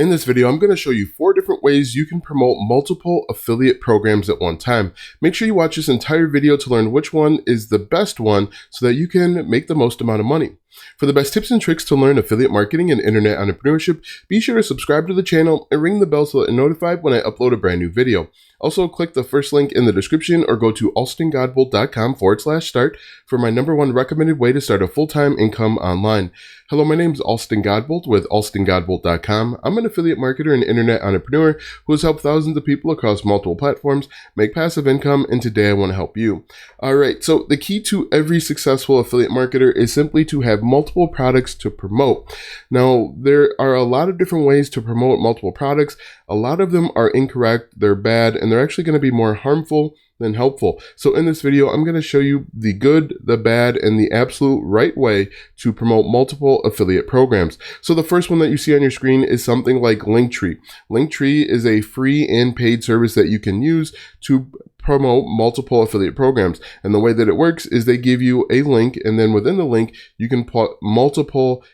In this video, I'm going to show you 4 different ways you can promote multiple affiliate programs at one time. Make sure you watch this entire video to learn which one is the best one so that you can make the most amount of money. For the best tips and tricks to learn affiliate marketing and internet entrepreneurship, be sure to subscribe to the channel and ring the bell so that you're notified when I upload a brand new video. Also, click the first link in the description or go to alstongodbolt.com/start for my #1 recommended way to start a full-time income online. Hello, my name is Alston Godbolt with alstongodbolt.com. I'm an affiliate marketer and internet entrepreneur who has helped thousands of people across multiple platforms make passive income, and today I want to help you. All right, so the key to every successful affiliate marketer is simply to have multiple products to promote. Now, there are a lot of different ways to promote multiple products. A lot of them are incorrect, they're bad, and they're actually going to be more harmful than helpful. So in this video, I'm going to show you the good, the bad, and the absolute right way to promote multiple affiliate programs. So the first one that you see on your screen is something like Linktree. Linktree is a free and paid service that you can use to promote multiple affiliate programs. And the way that it works is they give you a link, and then within the link, you can put multiple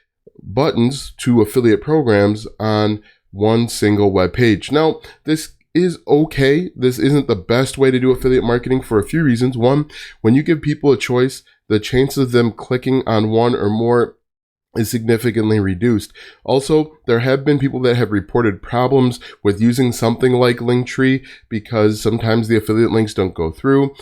buttons to affiliate programs on one single web page. Now, this is okay. This isn't the best way to do affiliate marketing for a few reasons. One, when you give people a choice, the chances of them clicking on one or more is significantly reduced. Also, there have been people that have reported problems with using something like Linktree because sometimes the affiliate links don't go through.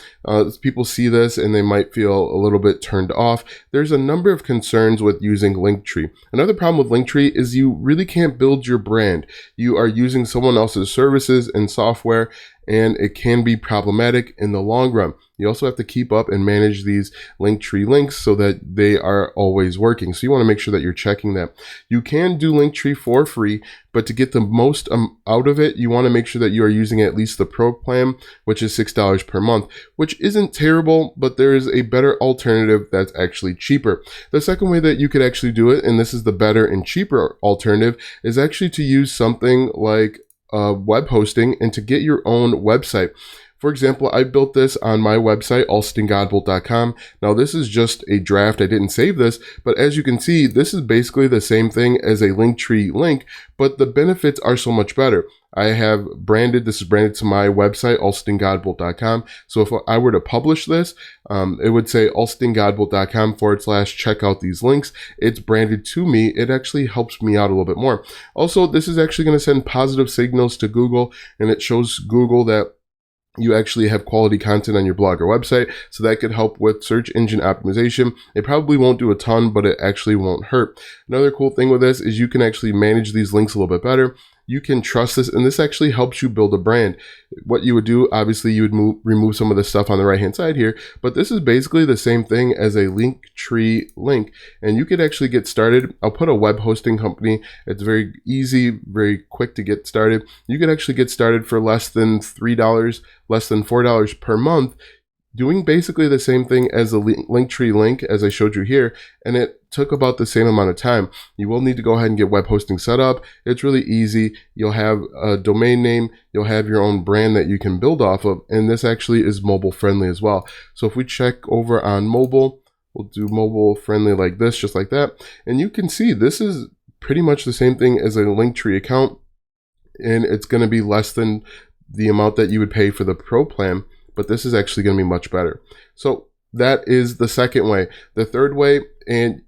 People see this and they might feel a little bit turned off. There's a number of concerns with using Linktree. Another problem with Linktree is you really can't build your brand. You are using someone else's services and software, and it can be problematic in the long run. You also have to keep up and manage these Linktree links so that they are always working. So you want to make sure that you're checking that. You can do Linktree for free, but to get the most out of it, you want to make sure that you are using at least the Pro plan, which is $6 per month, which isn't terrible, but there is a better alternative that's actually cheaper. The second way that you could actually do it, and this is the better and cheaper alternative, is actually to use something like web hosting and to get your own website. For example, I built this on my website, alstongodbolt.com. Now, this is just a draft. I didn't save this, but as you can see, this is basically the same thing as a Linktree link, but the benefits are so much better. I have this is branded to my website, alstongodbolt.com. So if I were to publish this, it would say alstongodbolt.com/check out these links. It's branded to me. It actually helps me out a little bit more. Also, this is actually going to send positive signals to Google, and it shows Google that you actually have quality content on your blog or website, so that could help with search engine optimization. It probably won't do a ton, but it actually won't hurt. Another cool thing with this is you can actually manage these links a little bit better. You can trust this, and this actually helps you build a brand. What you would do, obviously, you would remove some of the stuff on the right-hand side here, but this is basically the same thing as a Linktree link, and you could actually get started. I'll put a web hosting company. It's very easy, very quick to get started. You could actually get started for less than $3, less than $4 per month, doing basically the same thing as a Linktree link as I showed you here, and it took about the same amount of time. You will need to go ahead and get web hosting set up. It's really easy. You'll have a domain name, you'll have your own brand that you can build off of, and this actually is mobile friendly as well. So if we check over on mobile, we'll do mobile friendly like this, just like that, and you can see this is pretty much the same thing as a Linktree account, and it's going to be less than the amount that you would pay for the Pro plan, but this is actually going to be much better. So that is the second way. The third way, and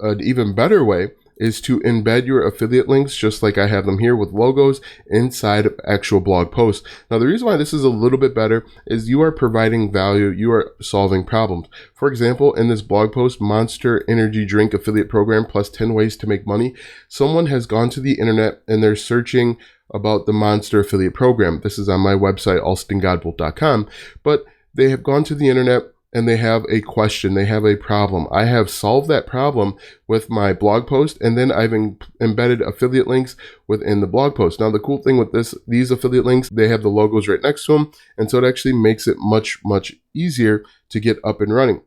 an even better way, is to embed your affiliate links, just like I have them here with logos, inside of actual blog posts. Now, the reason why this is a little bit better is you are providing value, you are solving problems. For example, in this blog post, Monster Energy Drink Affiliate Program plus 10 ways to make money, someone has gone to the internet and they're searching about the Monster affiliate program. This is on my website, alstongodbolt.com, but they have gone to the internet and they have a question, they have a problem. I have solved that problem with my blog post, and then I've embedded affiliate links within the blog post. Now, the cool thing with these affiliate links, they have the logos right next to them, and so it actually makes it much, much easier to get up and running.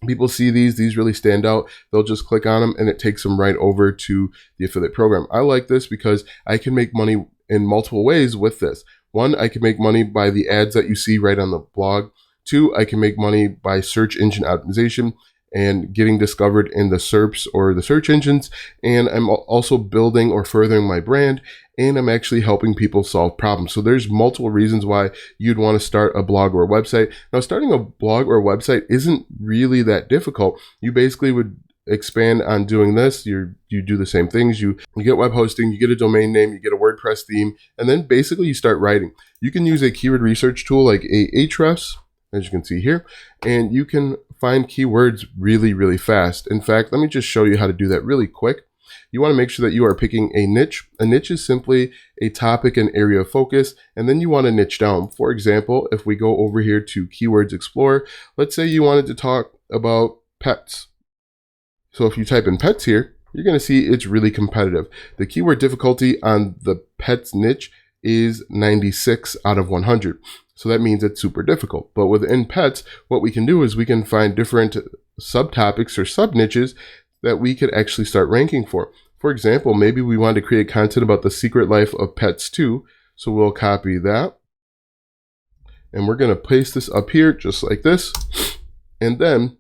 People see these really stand out. They'll just click on them and it takes them right over to the affiliate program. I like this because I can make money in multiple ways with this. One, I can make money by the ads that you see right on the blog. Two, I can make money by search engine optimization. and getting discovered in the SERPs or the search engines. And I'm also building or furthering my brand, and I'm actually helping people solve problems. So there's multiple reasons why you'd want to start a blog or a website. Now, starting a blog or a website isn't really that difficult. You basically would expand on doing this. You do the same things. You get web hosting, you get a domain name, you get a WordPress theme, and then basically you start writing. You can use a keyword research tool like Ahrefs, as you can see here, and you can find keywords really, really fast. In fact, let me just show you how to do that really quick. You want to make sure that you are picking a niche. A niche is simply a topic and area of focus, and then you want to niche down. For example, if we go over here to Keywords Explorer, let's say you wanted to talk about pets. So if you type in pets here, you're going to see it's really competitive. The keyword difficulty on the pets niche is 96 out of 100. So that means it's super difficult. But within pets, what we can do is we can find different subtopics or sub niches that we could actually start ranking for. For example, maybe we want to create content about the secret life of pets too. So we'll copy that. And we're going to paste this up here just like this. And then,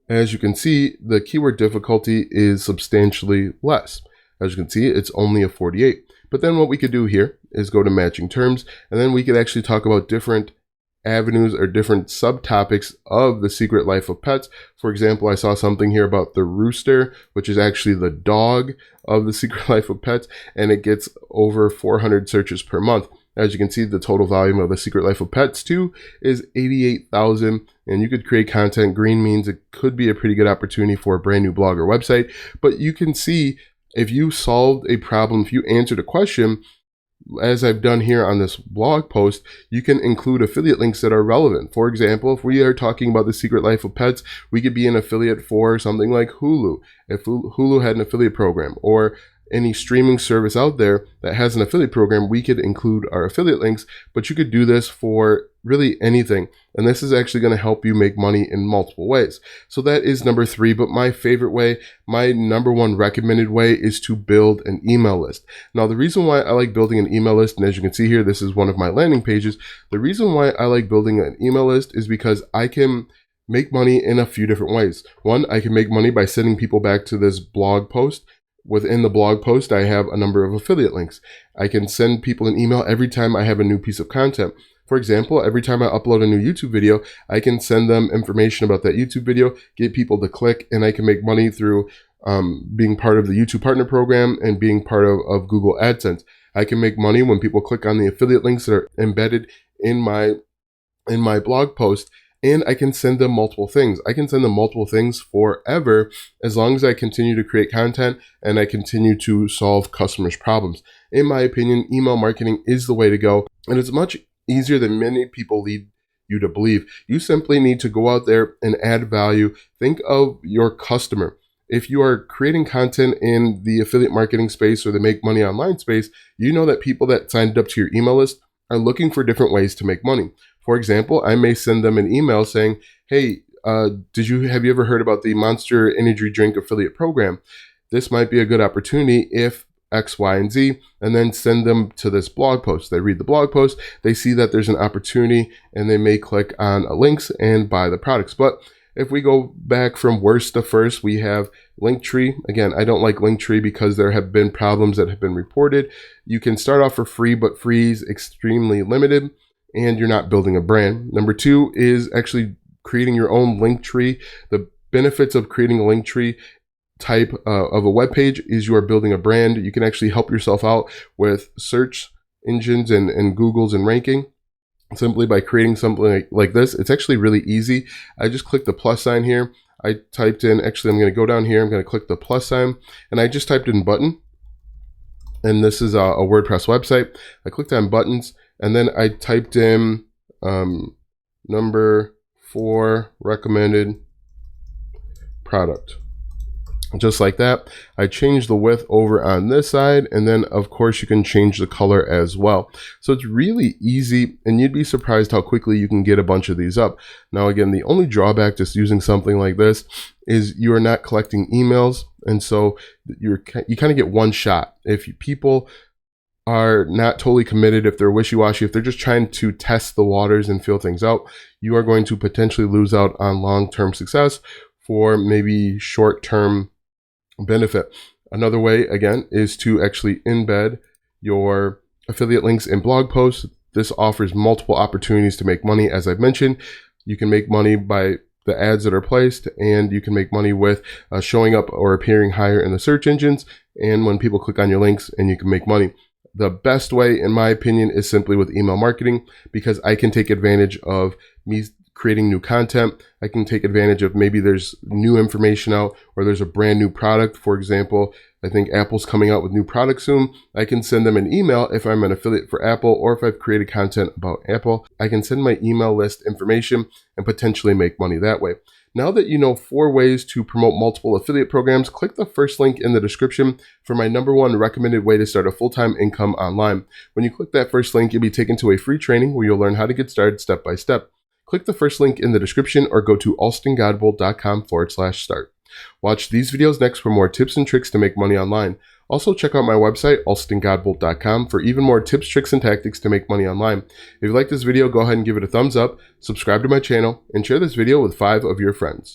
as you can see, the keyword difficulty is substantially less. As you can see, it's only a 48. But then what we could do here is go to matching terms, and then we could actually talk about different avenues or different subtopics of the secret life of pets. For example, I saw something here about the rooster, which is actually the dog of the secret life of pets, and it gets over 400 searches per month. As you can see, the total volume of the secret life of pets too is 88,000, and you could create content. Green means it could be a pretty good opportunity for a brand new blog or website, but you can see if you solved a problem, if you answered a question, as I've done here on this blog post, you can include affiliate links that are relevant. For example, if we are talking about the secret life of pets, we could be an affiliate for something like Hulu, if Hulu had an affiliate program, or any streaming service out there that has an affiliate program, we could include our affiliate links. But you could do this for really anything. And this is actually going to help you make money in multiple ways. So that is number 3. But my favorite way, my number 1 recommended way, is to build an email list. Now, the reason why I like building an email list, and as you can see here, this is one of my landing pages. The reason why I like building an email list is because I can make money in a few different ways. One, I can make money by sending people back to this blog post. Within the blog post, I have a number of affiliate links. I can send people an email every time I have a new piece of content. For example, every time I upload a new YouTube video, I can send them information about that YouTube video, get people to click, and I can make money through being part of the YouTube Partner Program and being part of Google AdSense. I can make money when people click on the affiliate links that are embedded in my blog post. And I can send them multiple things. I can send them multiple things forever as long as I continue to create content and I continue to solve customers' problems. In my opinion, email marketing is the way to go. And it's much easier than many people lead you to believe. You simply need to go out there and add value. Think of your customer. If you are creating content in the affiliate marketing space or the make money online space, you know that people that signed up to your email list are looking for different ways to make money. For example, I may send them an email saying, hey, have you ever heard about the Monster Energy Drink affiliate program? This might be a good opportunity if X, Y, and Z, and then send them to this blog post. They read the blog post, they see that there's an opportunity, and they may click on links and buy the products. But if we go back from worst to first, we have Linktree. Again, I don't like Linktree because there have been problems that have been reported. You can start off for free, but free is extremely limited, and you're not building a brand. Number 2 is actually creating your own Linktree. The benefits of creating a Linktree type of a web page is you are building a brand. You can actually help yourself out with search engines and Google's and ranking simply by creating something like this. It's actually really easy. I just clicked the plus sign here. I typed in, actually I'm going to go down here, I'm going to click the plus sign, and I just typed in button. And this is a WordPress website. I clicked on buttons, and then I typed in number 4 recommended product. Just like that. I changed the width over on this side, and then of course you can change the color as well. So it's really easy, and you'd be surprised how quickly you can get a bunch of these up. Now again, the only drawback to using something like this is you are not collecting emails, and so you kind of get one shot. If people are not totally committed, if they're wishy-washy, if they're just trying to test the waters and feel things out, you are going to potentially lose out on long-term success for maybe short-term benefit. Another way, again, is to actually embed your affiliate links in blog posts. This offers multiple opportunities to make money. As I've mentioned, you can make money by the ads that are placed, and you can make money with showing up or appearing higher in the search engines, and when people click on your links, and you can make money. The best way, in my opinion, is simply with email marketing, because I can take advantage of me creating new content. I can take advantage of maybe there's new information out, or there's a brand new product. For example, I think Apple's coming out with new products soon. I can send them an email if I'm an affiliate for Apple, or if I've created content about Apple. I can send my email list information and potentially make money that way. Now that you know 4 ways to promote multiple affiliate programs, click the first link in the description for my #1 recommended way to start a full-time income online. When you click that first link, you'll be taken to a free training where you'll learn how to get started step by step. Click the first link in the description or go to alstongodbolt.com/start. Watch these videos next for more tips and tricks to make money online. Also, check out my website, alstongodbolt.com, for even more tips, tricks, and tactics to make money online. If you like this video, go ahead and give it a thumbs up, subscribe to my channel, and share this video with 5 of your friends.